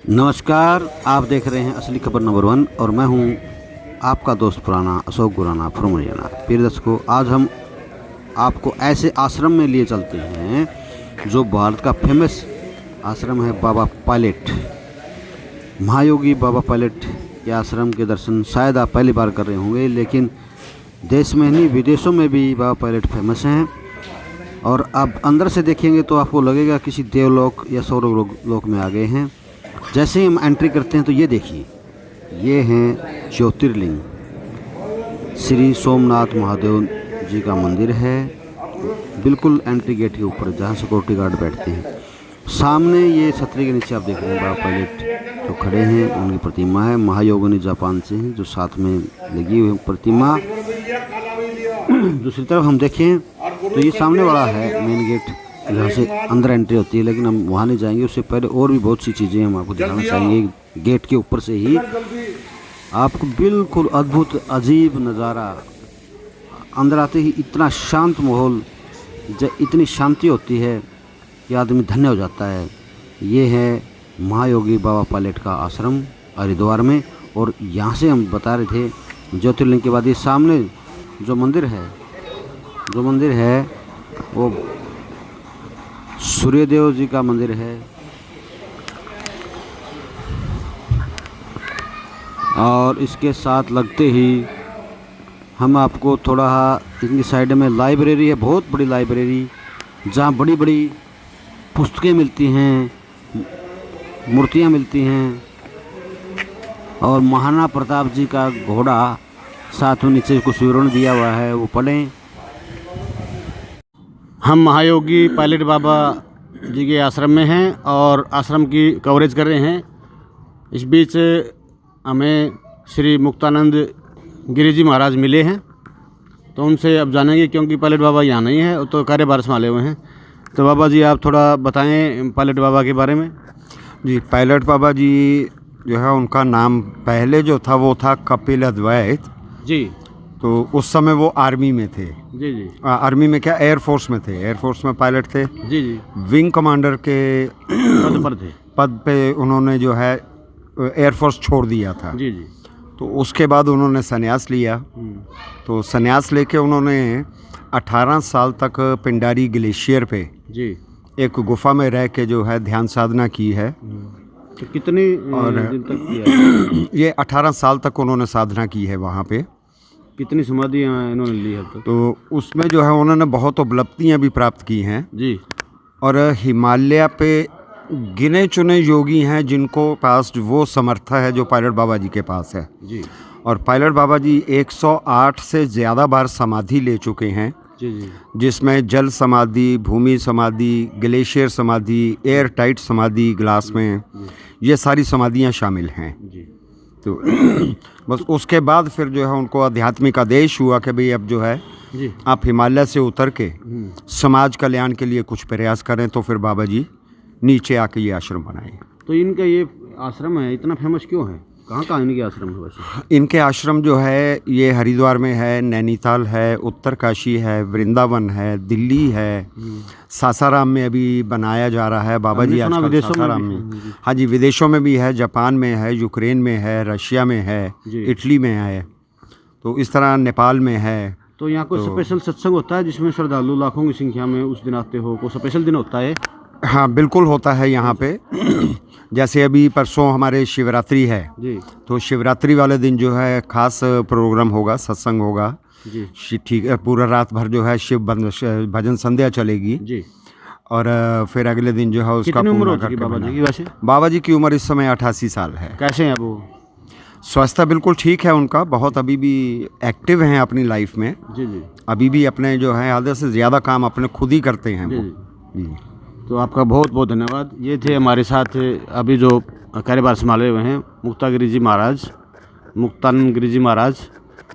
नमस्कार, आप देख रहे हैं असली खबर नंबर 1 और मैं हूं आपका दोस्त पुराना अशोक गुराना फ्रॉम हरियाणा। प्रिय दर्शकों, आज हम आपको ऐसे आश्रम में लिए चलते हैं जो भारत का फेमस आश्रम है बाबा पायलट। महायोगी बाबा पायलट के आश्रम के दर्शन शायद आप पहली बार कर रहे होंगे, लेकिन देश में नहीं विदेशों में भी बाबा पायलट फेमस हैं। और अब अंदर से देखेंगे तो आपको लगेगा किसी देवलोक या सौरभ लोक में आ गए हैं। जैसे ही हम एंट्री करते हैं तो ये देखिए, ये हैं ज्योतिर्लिंग। श्री सोमनाथ महादेव जी का मंदिर है, बिल्कुल एंट्री गेट के ऊपर जहाँ सिक्योरिटी गार्ड बैठते हैं। सामने ये छतरी के नीचे आप देख रहे हैं बाबा पायलट जो खड़े हैं, उनकी प्रतिमा है। महायोगिनी जापान से हैं जो साथ में लगी हुई प्रतिमा। दूसरी तरफ हम देखें तो ये सामने वाला है मेन गेट जहाँ से अंदर एंट्री होती है, लेकिन हम वहाँ नहीं जाएंगे। उससे पहले और भी बहुत सी चीज़ें हम आपको दिखाना चाहेंगे। गेट के ऊपर से ही आपको बिल्कुल अद्भुत अजीब नज़ारा, अंदर आते ही इतना शांत माहौल, इतनी शांति होती है कि आदमी धन्य हो जाता है। ये है महायोगी बाबा पायलट का आश्रम हरिद्वार में। और यहाँ से हम बता रहे थे ज्योतिर्लिंग के बाद ये सामने जो मंदिर है वो सूर्यदेव जी का मंदिर है। और इसके साथ लगते ही हम आपको थोड़ा इनकी साइड में लाइब्रेरी है, बहुत बड़ी लाइब्रेरी, जहाँ बड़ी बड़ी पुस्तकें मिलती हैं, मूर्तियाँ मिलती हैं। और महाराणा प्रताप जी का घोड़ा साथ में नीचे कुछ विवरण दिया हुआ है, वो पढ़ें। हम महायोगी पायलट बाबा जी के आश्रम में हैं और आश्रम की कवरेज कर रहे हैं। इस बीच हमें श्री मुक्तानंद गिरी जी महाराज मिले हैं, तो उनसे अब जानेंगे, क्योंकि पायलट बाबा यहाँ नहीं है तो कार्यभार संभाले हुए हैं। तो बाबा जी आप थोड़ा बताएं पायलट बाबा के बारे में। जी, पायलट बाबा जी जो है उनका नाम पहले जो था वो था कपिल अद्वैत जी। तो उस समय वो आर्मी में थे। जी। आर्मी में क्या, एयरफोर्स में थे। एयरफोर्स में पायलट थे। जी। विंग कमांडर के पद पे उन्होंने जो है एयरफोर्स छोड़ दिया था। जी। तो उसके बाद उन्होंने संन्यास लिया। तो संन्यास लेके उन्होंने 18 साल तक पिंडारी ग्लेशियर पे जी एक गुफा में रह के जो है ध्यान साधना की है। तो कितने दिन तक किया? ये 18 साल तक उन्होंने साधना की है वहाँ पे। कितनी समाधियाँ इन्होंने ली है? तो उसमें जो है उन्होंने बहुत उपलब्धियाँ भी प्राप्त की हैं जी। और हिमालय पे गिने चुने योगी हैं जिनको पास वो समर्थ है जो पायलट बाबा जी के पास है। जी। और पायलट बाबा जी 108 से ज़्यादा बार समाधि ले चुके हैं। जी। जिसमें जल समाधि, भूमि समाधि, ग्लेशियर समाधि, एयर टाइट समाधि ग्लास में, ये सारी समाधियाँ शामिल हैं। जी। तो बस उसके बाद फिर जो है उनको आध्यात्मिक आदेश हुआ कि भाई अब जो है जी आप हिमालय से उतर के समाज कल्याण के लिए कुछ प्रयास करें। तो फिर बाबा जी नीचे आके ये आश्रम बनाए। तो इनका ये आश्रम है इतना फेमस क्यों है? कहाँ इनके आश्रम है वैसे? इनके आश्रम जो है ये हरिद्वार में है, नैनीताल है, उत्तरकाशी है, वृंदावन है, दिल्ली है, सासाराम में अभी बनाया जा रहा है। बाबा जी आजकल सासाराम में, हाँ जी, विदेशों में भी है, जापान में है, यूक्रेन में है, रशिया में है, इटली में है, तो इस तरह नेपाल में है। तो यहाँ कोई स्पेशल सत्संग होता है जिसमें श्रद्धालु लाखों की संख्या में उस दिन आते हो? कोई स्पेशल दिन होता है? हाँ बिल्कुल होता है यहाँ पे। जैसे अभी परसों हमारे शिवरात्रि है जी, तो शिवरात्रि वाले दिन जो है खास प्रोग्राम होगा, सत्संग होगा जी। ठीक है, पूरा रात भर जो है शिव भजन संध्या चलेगी जी। और फिर अगले दिन जो है उसका कितनी उम्र होती है बाबा जी की वैसे? बाबा जी की उम्र इस समय 88 साल है। कैसे हैं वो? स्वास्थ्य बिल्कुल ठीक है उनका, बहुत अभी भी एक्टिव हैं अपनी लाइफ में। जी। अभी भी अपने जो है आधे से ज़्यादा काम अपने खुद ही करते हैं वो जी। तो आपका बहुत बहुत धन्यवाद। ये थे हमारे साथ अभी जो कार्यभार संभाले हुए हैं मुक्तानंद गिरी जी महाराज,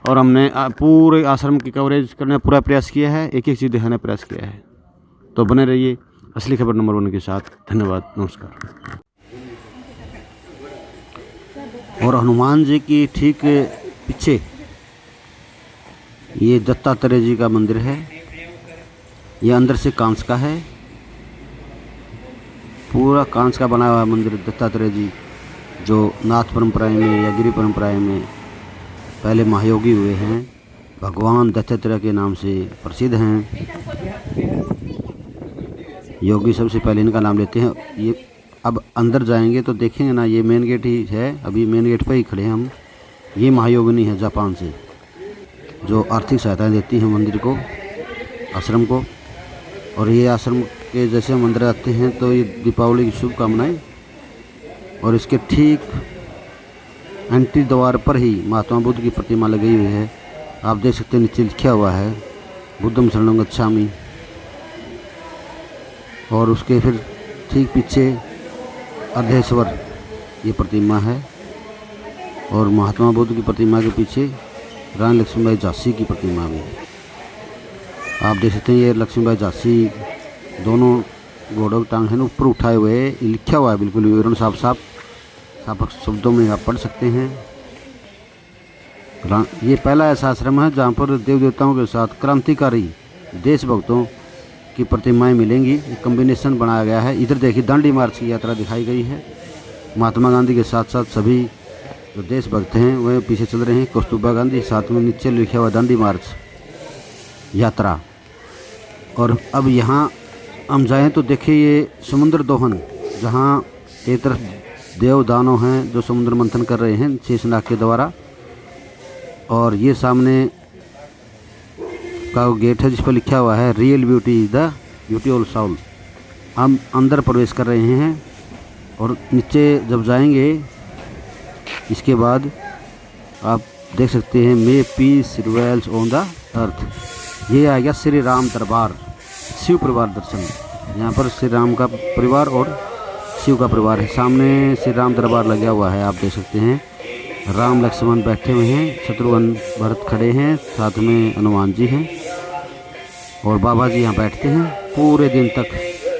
और हमने पूरे आश्रम की कवरेज करने का पूरा प्रयास किया है, एक एक चीज़ दिखाने का प्रयास किया है। तो बने रहिए असली खबर नंबर 1 के साथ। धन्यवाद, नमस्कार। और हनुमान जी की ठीक पीछे ये दत्तात्रेय जी का मंदिर है। ये अंदर से कांच का है, पूरा कांच का बना हुआ मंदिर दत्तात्रेय जी जो नाथ परंपराएं में या गिरी परंपराएं में पहले महायोगी हुए हैं, भगवान दत्तात्रेय के नाम से प्रसिद्ध हैं। योगी सबसे पहले इनका नाम लेते हैं। ये अब अंदर जाएंगे तो देखेंगे ना, ये मेन गेट ही है, अभी मेन गेट पर ही खड़े हैं हम। ये महायोगिनी है जापान से, जो आर्थिक सहायता देती हैं मंदिर को, आश्रम को। और ये आश्रम के जैसे हम अंदर आते हैं तो ये दीपावली की शुभकामनाएं। और इसके ठीक एंट्री द्वार पर ही महात्मा बुद्ध की प्रतिमा लगी हुई है। आप देख सकते हैं नीचे लिखा हुआ है बुद्धम शरणं गच्छामि। और उसके फिर ठीक पीछे अर्धेश्वर ये प्रतिमा है। और महात्मा बुद्ध की प्रतिमा के पीछे रानी लक्ष्मीबाई झांसी की प्रतिमा भी। आप देख सकते हैं ये लक्ष्मीबाई झांसी दोनों घोड़ों की टांग है ना ऊपर उठाए हुए, लिखा हुआ है बिल्कुल विवरण साफ शब्दों में आप पढ़ सकते हैं। ये पहला ऐसा आश्रम है जहाँ पर देव देवताओं के साथ क्रांतिकारी देशभक्तों की प्रतिमाएं मिलेंगी। एक कम्बिनेशन बनाया गया है। इधर देखिए दांडी मार्च की यात्रा दिखाई गई है। महात्मा गांधी के साथ साथ सभी जो देशभक्त हैं वह पीछे चल रहे हैं। कस्तूरबा गांधी, साथ में नीचे लिखा हुआ दांडी मार्च यात्रा। और अब यहाँ हम जाएँ तो देखिए ये समुद्र दोहन, जहाँ एक तरफ देव दानव हैं जो समुद्र मंथन कर रहे हैं शेषनाग के द्वारा। और ये सामने का गेट है जिस पर लिखा हुआ है real beauty is the beauty of soul. हम अंदर प्रवेश कर रहे हैं और नीचे जब जाएंगे इसके बाद आप देख सकते हैं मे piece reveals on the earth. ये आ गया श्री राम दरबार, शिव परिवार दर्शन। यहाँ पर श्री राम का परिवार और शिव का परिवार है। सामने श्री राम दरबार लगा हुआ है, आप देख सकते हैं। राम लक्ष्मण बैठे हुए हैं, शत्रुघ्न भरत खड़े हैं, साथ में हनुमान जी हैं। और बाबा जी यहाँ बैठते हैं, पूरे दिन तक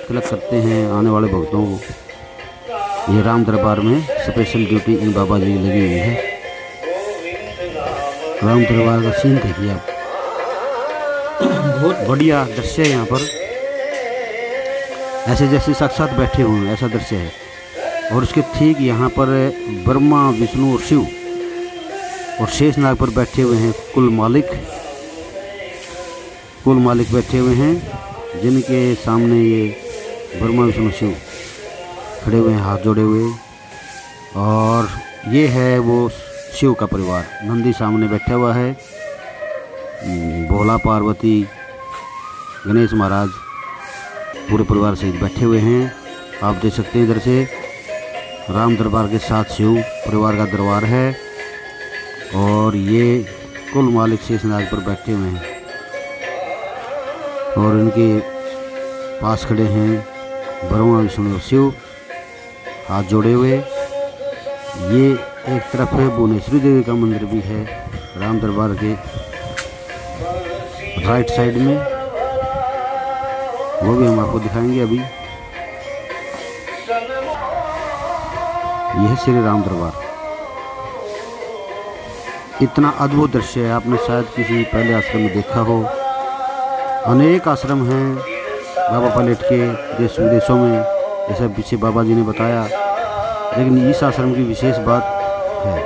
तिलक करते हैं आने वाले भक्तों को। ये राम दरबार में स्पेशल ड्यूटी इन बाबा जी की लगी हुई है। राम दरबार का सीन देखिए आप, बहुत बढ़िया दृश्य है। यहाँ पर ऐसे जैसे साक्षात बैठे हुए हैं ऐसा दृश्य है। और उसके ठीक यहाँ पर ब्रह्मा विष्णु और शिव और शेषनाग पर बैठे हुए हैं कुल मालिक बैठे हुए हैं, जिनके सामने ये ब्रह्मा विष्णु शिव खड़े हुए हैं हाथ जोड़े हुए। और ये है वो शिव का परिवार, नंदी सामने बैठा हुआ है, भोला पार्वती गणेश महाराज पूरे परिवार सहित बैठे हुए हैं। आप देख सकते हैं इधर से राम दरबार के साथ शिव परिवार का दरबार है। और ये कुल मालिक शेषनाग पर बैठे हुए हैं और इनके पास खड़े हैं ब्रह्मा विष्णु शिव हाथ जोड़े हुए। ये एक तरफ है भुवनेश्वरी देवी का मंदिर भी है राम दरबार के राइट साइड में, वो भी हम आपको दिखाएंगे अभी। यह है श्री राम दरबार। इतना अद्भुत दृश्य है, आपने शायद किसी पहले आश्रम में देखा हो। अनेक आश्रम हैं बाबा पलेट के देश विदेशों में, जैसा पीछे बाबा जी ने बताया। लेकिन इस आश्रम की विशेष बात है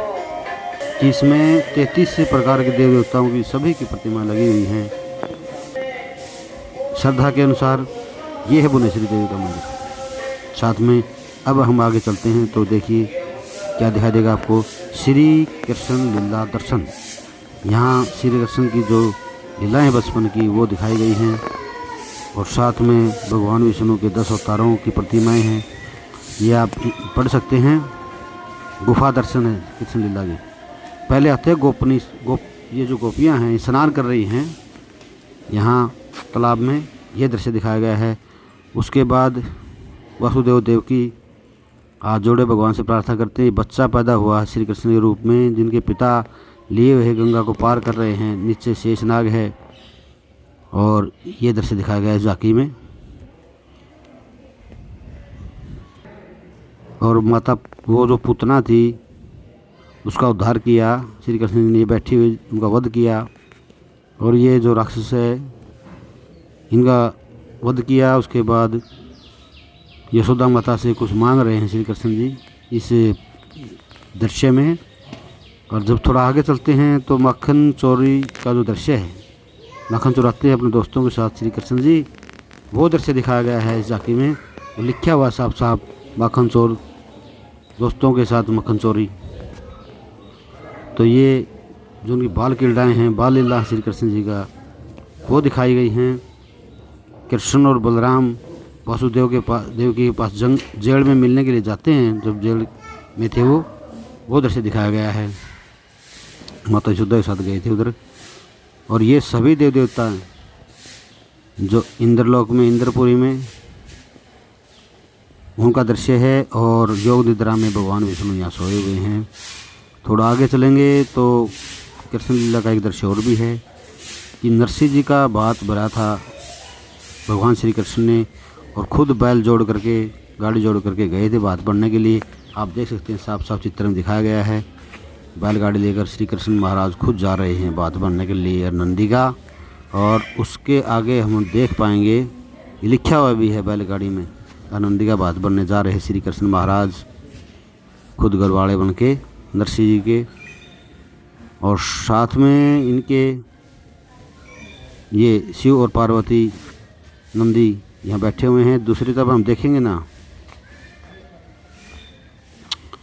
कि इसमें 33 से प्रकार के देव देवताओं की सभी की प्रतिमा लगी हुई हैं श्रद्धा के अनुसार। ये है भुवनेश्वरी देवी का मंदिर। साथ में अब हम आगे चलते हैं तो देखिए क्या दिखाई देगा आपको, श्री कृष्ण लीला दर्शन। यहाँ श्री कृष्ण की जो लीलाएं बचपन की वो दिखाई गई हैं। और साथ में भगवान विष्णु के 10 अवतारों की प्रतिमाएं हैं, ये आप पढ़ सकते हैं। गुफा दर्शन है कृष्ण लीला की। पहले आते हैं ये जो गोपियाँ हैं स्नान कर रही हैं यहाँ तालाब में, ये दृश्य दिखाया गया है। उसके बाद वासुदेव देवकी हाथ जोड़े भगवान से प्रार्थना करते हैं। बच्चा पैदा हुआ श्री कृष्ण के रूप में, जिनके पिता लिए हुए गंगा को पार कर रहे हैं। नीचे शेषनाग है और ये दृश्य दिखाया गया है झांकी में। और माता वो जो पुतना थी उसका उद्धार किया श्री कृष्ण ने, बैठी हुई उनका वध किया। और ये जो राक्षस है इनका वध किया। उसके बाद यशोदा माता से कुछ मांग रहे हैं श्री कृष्ण जी इस दृश्य में। और जब थोड़ा आगे चलते हैं तो मक्खन चोरी का जो दृश्य है, मक्खन चुराते हैं अपने दोस्तों के साथ श्री कृष्ण जी, वो दृश्य दिखाया गया है इस झांकी में। लिखा हुआ साफ साफ मक्खन चोर, दोस्तों के साथ मक्खन चोरी। तो ये जो उनकी बाल क्रीड़ाएँ हैं, बाल लीला श्री कृष्ण जी का, वो दिखाई गई हैं। कृष्ण और बलराम वासुदेव के पास, देवकी के पास जेल में मिलने के लिए जाते हैं, जब जेल में थे वो दृश्य दिखाया गया है। माता यशोदा के साथ गए थे उधर। और ये सभी देव देवता जो इंद्रलोक में, इंद्रपुरी में, उनका दृश्य है। और योग निद्रा में भगवान विष्णु यहाँ सोए हुए हैं। थोड़ा आगे चलेंगे तो कृष्ण लीला का एक दृश्य और भी है कि नरसिंह जी का बात भरा था भगवान श्री कृष्ण ने, और खुद बैल जोड़ करके, गाड़ी जोड़ करके गए थे बात बढ़ने के लिए। आप देख सकते हैं साफ साफ चित्र में दिखाया गया है। बैलगाड़ी लेकर श्री कृष्ण महाराज खुद जा रहे हैं बात बढ़ने के लिए नंदी का। और उसके आगे हम देख पाएंगे, ये लिखा हुआ भी है बैलगाड़ी में, नंदी का बात बनने जा रहे हैं श्री कृष्ण महाराज खुद गढ़वाड़े बन के नरसिंह जी के। और साथ में इनके ये शिव और पार्वती नंदी यहाँ बैठे हुए हैं। दूसरी तरफ हम देखेंगे ना,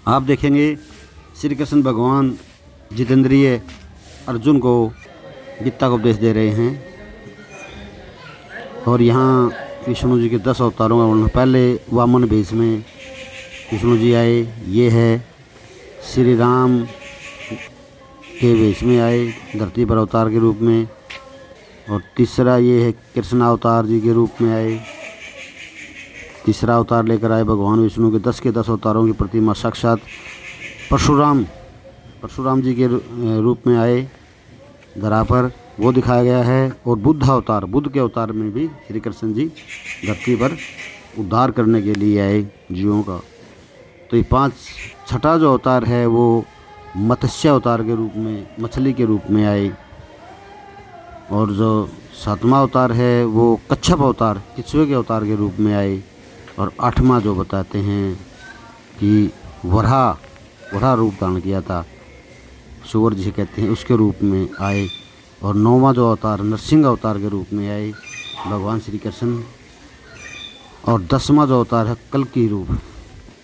आप देखेंगे श्री कृष्ण भगवान जितेंद्रिय अर्जुन को गीता का उपदेश दे रहे हैं। और यहाँ विष्णु जी के 10 अवतारों का वर्णन, पहले वामन भेष में विष्णु जी आए, ये है श्री राम के वेश में आए धरती पर अवतार के रूप में। और तीसरा ये है कृष्ण अवतार जी के रूप में आए, तीसरा अवतार लेकर आए भगवान विष्णु के 10 अवतारों की प्रतिमा साक्षात परशुराम जी के रूप में आए धरा पर, वो दिखाया गया है। और बुद्ध अवतार, बुद्ध के अवतार में भी श्री कृष्ण जी धरती पर उद्धार करने के लिए आए जीवों का। तो ये छठा जो अवतार है वो मत्स्य अवतार के रूप में, मछली के रूप में आए। और जो 7वां अवतार है वो कच्छप अवतार, किचुए के अवतार के रूप में आए। और 8वां जो बताते हैं कि वराह रूप धारण किया था, सूअर जिसे कहते हैं, उसके रूप में आए। और 9वां जो अवतार नरसिंह अवतार के रूप में आए भगवान श्री कृष्ण। और 10वां जो अवतार है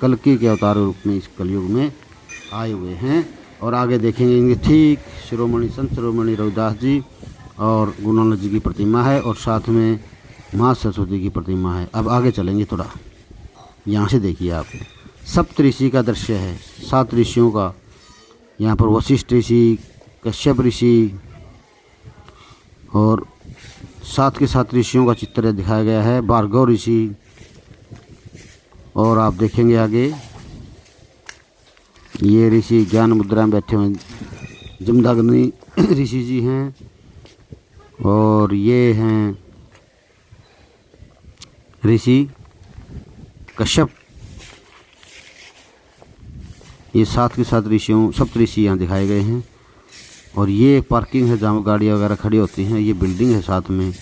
कल्कि के अवतार रूप में इस कलयुग में आए हुए हैं। और आगे देखेंगे इनके ठीक संत शिरोमणि रविदास जी और गुरु नानक जी की प्रतिमा है, और साथ में माँ सरस्वती की प्रतिमा है। अब आगे चलेंगे थोड़ा, यहाँ से देखिए आप, सप्तऋषि का दृश्य है, 7 ऋषियों का। यहाँ पर वशिष्ठ ऋषि, कश्यप ऋषि और 7 के 7 ऋषियों का चित्र दिखाया गया है, भार्गव ऋषि। और आप देखेंगे आगे ये ऋषि ज्ञान मुद्रा में बैठे हुए जमदग्नि ऋषि जी हैं। और ये हैं ऋषि कश्यप। ये 7 के 7 ऋषियों, सप्तऋषि यहाँ दिखाए गए हैं। और ये पार्किंग है जहाँ गाड़ियाँ वगैरह खड़ी होती हैं। ये बिल्डिंग है साथ में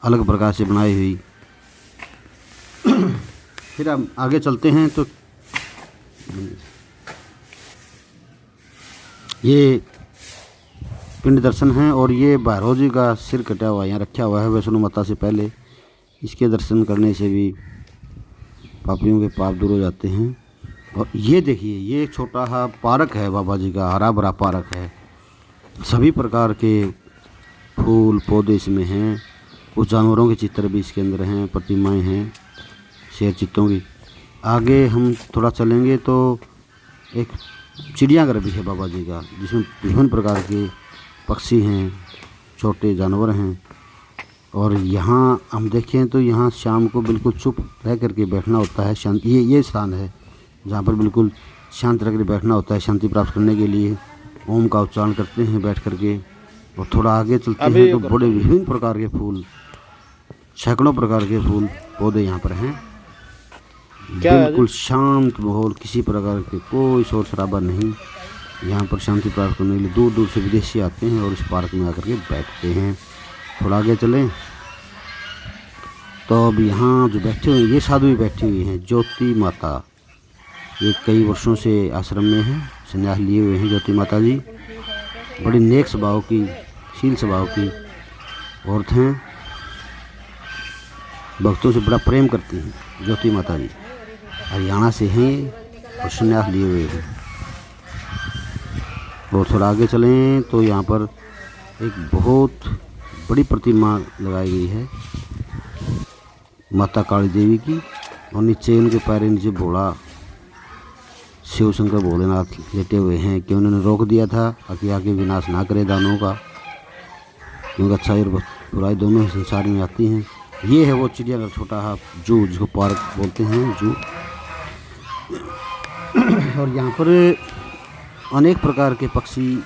अलग प्रकार से बनाई हुई। फिर हम आगे चलते हैं तो ये पिंड दर्शन है। और ये भैरव जी का सिर कटा हुआ यहाँ रखा हुआ है वैष्णो माता से पहले। इसके दर्शन करने से भी पापियों के पाप दूर हो जाते हैं। और ये देखिए, ये एक छोटा सा पार्क है बाबा जी का, हरा भरा पार्क है। सभी प्रकार के फूल पौधे इसमें हैं। कुछ जानवरों के चित्र भी इसके अंदर हैं, प्रतिमाएं हैं शेर चित्तों की। आगे हम थोड़ा चलेंगे तो एक चिड़ियाघर भी है बाबा जी का, जिसमें विभिन्न प्रकार के पक्षी हैं, छोटे जानवर हैं। और यहाँ हम देखें तो यहाँ शाम को बिल्कुल चुप रह करके बैठना होता है। शांति, ये स्थान है जहाँ पर बिल्कुल शांत रह कर बैठना होता है शांति प्राप्त करने के लिए। ओम का उच्चारण करते हैं बैठ करके। और थोड़ा आगे चलते हैं तो बड़े विभिन्न प्रकार के फूल, सैकड़ों प्रकार के फूल पौधे यहाँ पर हैं। बिल्कुल शांत माहौल, किसी प्रकार के कोई शोर शराबा नहीं। यहाँ पर शांति प्राप्त करने के लिए दूर दूर से विदेशी आते हैं और इस पार्क में आकर के बैठते हैं। थोड़ा आगे चलें तो अब यहाँ जो बैठे हुए हैं ये साधु भी बैठी हुई हैं, ज्योति माता ये कई वर्षों से आश्रम में हैं, संन्यास लिए हुए हैं। ज्योति माता जी बड़ी नेक स्वभाव की, शील स्वभाव की औरत हैं, भक्तों से बड़ा प्रेम करती हैं। ज्योति माता जी हरियाणा से हैं और संन्यास लिए हुए हैं। और थोड़ा आगे चलें तो यहाँ पर एक बहुत बड़ी प्रतिमा लगाई गई है माता काली देवी की, और नीचे उनके पैर नीचे भोला शिव शंकर भोलेनाथ लेटे हुए हैं कि उन्होंने रोक दिया था ताकि आगे विनाश ना करे दानों का, क्योंकि अच्छाई और बुराई दोनों ही संसार में आती हैं। ये है वो चिड़ियाघर, छोटा सा जू जिसको पार्क बोलते हैं, जू। और यहाँ पर अनेक प्रकार के पक्षी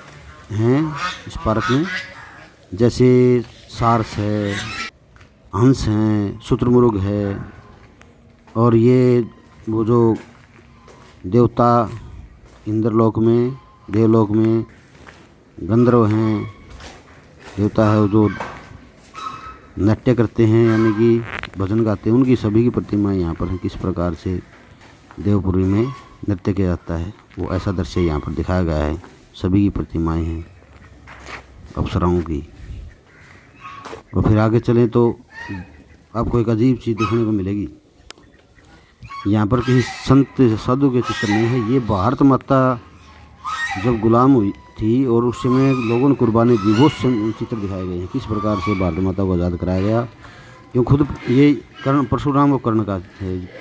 हैं इस पार्क में, जैसे सारस है, हंस हैं, शुतुरमुर्ग है, और ये वो जो देवता इंद्रलोक में, देवलोक में गंधर्व हैं, देवता है जो नृत्य करते हैं यानी कि भजन गाते हैं, उनकी सभी की प्रतिमाएं यहाँ पर हैं। किस प्रकार से देवपुरी में नृत्य किया जाता है वो ऐसा दृश्य यहाँ पर दिखाया गया है। सभी की प्रतिमाएं हैं अप्सराओं की। और फिर आगे चलें तो आपको एक अजीब चीज़ देखने को मिलेगी। यहाँ पर किसी संत साधु के चित्र नहीं है। ये भारत माता जब गुलाम हुई थी और उस समय लोगों ने कुर्बानी दी, वो चित्र दिखाए गए हैं। किस प्रकार से भारत माता को आज़ाद कराया गया, क्यों खुद ये कर्ण परशुराम और कर्ण का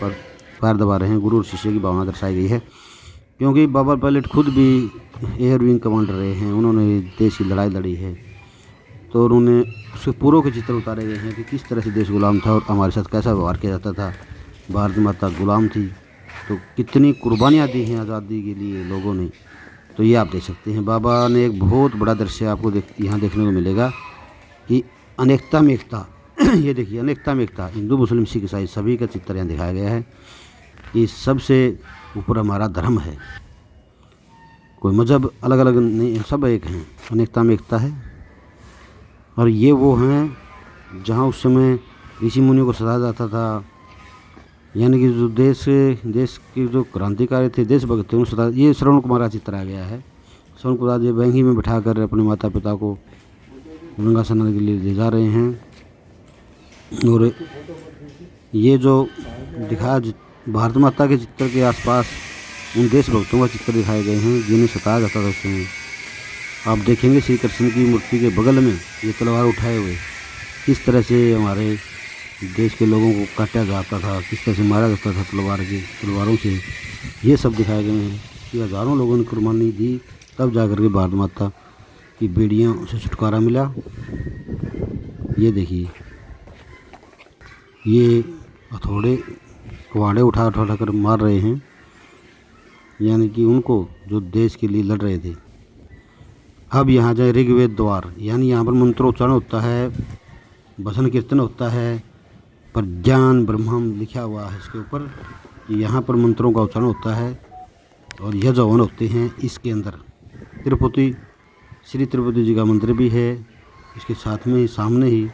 पर पैर दबा रहे हैं। गुरु और शिष्य की भावना दर्शाई गई है, क्योंकि बाबा पायलट खुद भी एयर विंग कमांडर रहे हैं, उन्होंने देश की लड़ाई लड़ी है। तो उन्होंने उसके पूर्व के चित्र उतारे गए हैं कि किस तरह से देश गुलाम था और हमारे साथ कैसा व्यवहार किया जाता था। भारत माता गुलाम थी तो कितनी कुर्बानियाँ दी हैं आज़ादी के लिए लोगों ने। तो ये आप देख सकते हैं। बाबा ने एक बहुत बड़ा दृश्य आपको यहाँ देखने को मिलेगा कि अनेकता में एकता। ये देखिए, अनेकता में एकता, हिंदू मुस्लिम सिख ईसाई सभी का चित्र यहाँ दिखाया गया है कि सबसे ऊपर हमारा धर्म है, कोई मजहब अलग अलग नहीं, सब एक हैं, अनेकता में एकता है। और ये वो हैं जहाँ उस समय ऋषि मुनियों को सताया जाता था, यानी कि जो देश के जो क्रांतिकारी थे, देशभक्त थे, उन्हें सताया। ये श्रवण कुमार का चित्र आ गया है। श्रवण कुमार जी बैंगी में बिठाकर अपने माता पिता को गंगा स्नान के लिए ले जा रहे हैं। और ये जो दिखाया भारत माता के चित्र के आसपास उन देशभक्तों का चित्र दिखाए गए हैं जिन्हें सताया जाता था उस समय। आप देखेंगे श्री कृष्ण की मूर्ति के बगल में ये तलवार उठाए हुए किस तरह से हमारे देश के लोगों को काटा जाता था, किस तरह से मारा जाता था तलवारों से। ये सब दिखाए गए हैं कि हज़ारों लोगों ने कुर्बानी दी, तब जाकर के भारत माता की बेड़ियों से छुटकारा मिला। ये देखिए, ये हथौड़े कुहाड़े उठा कर मार रहे हैं, यानी कि उनको जो देश के लिए लड़ रहे थे। अब यहाँ जाए ऋग्वेद द्वार, यानी यहाँ पर मंत्रोच्चारण होता है, भजन कीर्तन होता है, पर ज्ञान ब्रह्मम लिखा हुआ है इसके ऊपर। यहाँ पर मंत्रों का उच्चारण होता है और यज्ञ हवन होते हैं इसके अंदर। तिरुपति, श्री तिरुपति जी का मंदिर भी है इसके साथ में ही, सामने ही।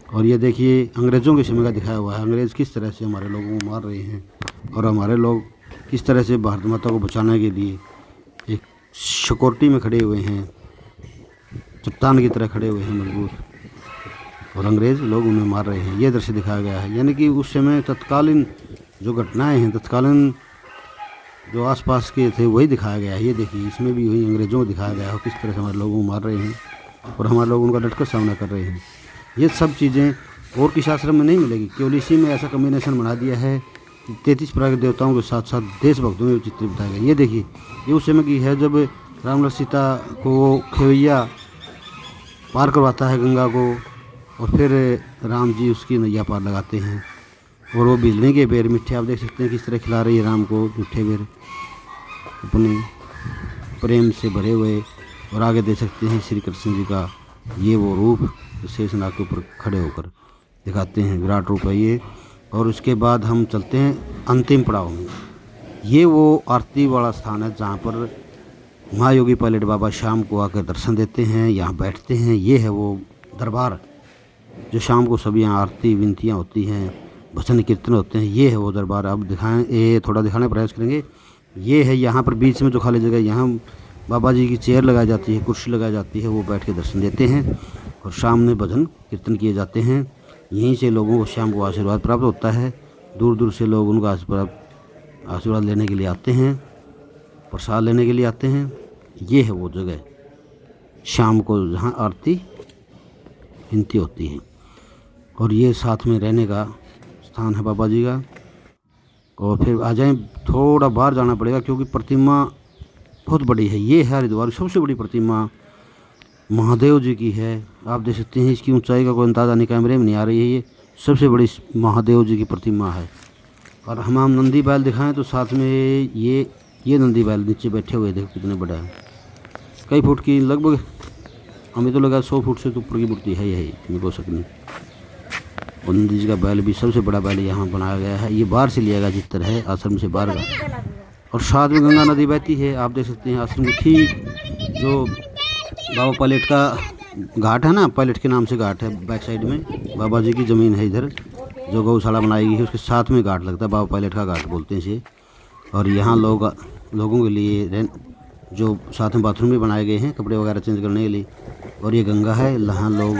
और ये देखिए अंग्रेज़ों के समय का दिखाया हुआ है, अंग्रेज़ किस तरह से हमारे लोगों को मार रहे हैं और हमारे लोग किस तरह से भारत माता को बचाने के लिए एक सिक्योरिटी में खड़े हुए हैं, चट्टान की तरह खड़े हुए हैं मजबूत, और अंग्रेज़ लोग उन्हें मार रहे हैं। ये दृश्य दिखाया गया है, यानी कि उस समय तत्कालीन जो घटनाएं हैं, तत्कालीन जो आसपास के थे वही दिखाया गया है। ये देखिए, इसमें भी वही अंग्रेज़ों को दिखाया गया है किस तरह से हमारे लोगों को मार रहे हैं और हमारे लोग उनका डटकर सामना कर रहे हैं। ये सब चीज़ें और किसी आश्रम में नहीं मिलेगी, केवल इसी में ऐसा कम्बिनेशन बना दिया है कि 33 प्रकार के देवताओं के साथ साथ देशभक्तों में चित्र बताया गया। ये देखिए, ये उस समय की है जब राम लक्ष्मण सीता को खेवैया पार करवाता है गंगा को, और फिर राम जी उसकी नैया पार लगाते हैं और वो बिजली के बेर मीठे, आप देख सकते हैं किस तरह खिला रही है राम को मीठे बेर अपने प्रेम से भरे हुए। और आगे देख सकते हैं श्री कृष्ण जी का ये वो रूप शेषनाग के ऊपर खड़े होकर दिखाते हैं, विराट रूप है ये। और उसके बाद हम चलते हैं अंतिम पड़ाव में। ये वो आरती वाला स्थान है जहाँ पर महायोगी पायलट बाबा शाम को आकर दर्शन देते हैं, यहाँ बैठते हैं। ये है वो दरबार जो शाम को सभी यहाँ आरती विनतियाँ होती हैं, भजन कीर्तन होते हैं। ये है वो दरबार। अब दिखाएं, ये थोड़ा दिखाने का प्रयास करेंगे। ये है यहाँ पर बीच में जो खाली जगह, यहाँ बाबा जी की चेयर लगाई जाती है, कुर्सी लगाई जाती है, वो बैठ के दर्शन देते हैं और शाम में भजन कीर्तन किए जाते हैं। यहीं से लोगों को शाम को आशीर्वाद प्राप्त होता है। दूर दूर से लोग उनका आशीर्वाद लेने के लिए आते हैं, प्रसाद लेने के लिए आते हैं। ये है वो जगह शाम को जहाँ आरती विनती होती है। और ये साथ में रहने का स्थान है बाबा जी का। और फिर आ जाएं, थोड़ा बाहर जाना पड़ेगा क्योंकि प्रतिमा बहुत बड़ी है। ये है हरिद्वार की सबसे बड़ी प्रतिमा, महादेव जी की है। आप देख सकते हैं, इसकी ऊंचाई का कोई अंदाज़ा नहीं, कैमरे में नहीं आ रही है। ये सबसे बड़ी महादेव जी की प्रतिमा है। और हम नंदी बैल दिखाएं तो साथ में ये नंदी बैल नीचे बैठे हुए, देखो कितने बड़ा है, कई फुट की, लगभग हमें तो लगा 100 फुट से तो ऊपर की मूर्ति है। यही इतनी हो सकनी। और नंदी जी का बैल भी सबसे बड़ा बैल यहाँ बनाया गया है। ये बाहर से लिया गया चित्र है, आश्रम से बाहर का। और साथ में गंगा नदी बहती है। आप देख सकते हैं आश्रम की ठीक जो बाबा पायलट का घाट है ना, पायलट के नाम से घाट है, बैक साइड में बाबा जी की ज़मीन है। इधर जो गौशाला बनाई गई है उसके साथ में घाट लगता है, बाबा पायलट का घाट बोलते हैं इसे। और यहाँ लोगों के लिए जो साथ में बाथरूम भी बनाए गए हैं कपड़े वगैरह चेंज करने के लिए। और ये गंगा है, यहाँ लोग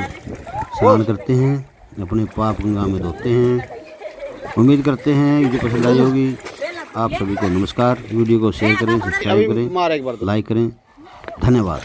स्नान करते हैं, अपने पाप गंगा में धोते हैं। उम्मीद करते हैं वीडियो पसंद आई होगी। आप सभी को नमस्कार। वीडियो को शेयर करें, सब्सक्राइब करें, लाइक करें। धन्यवाद।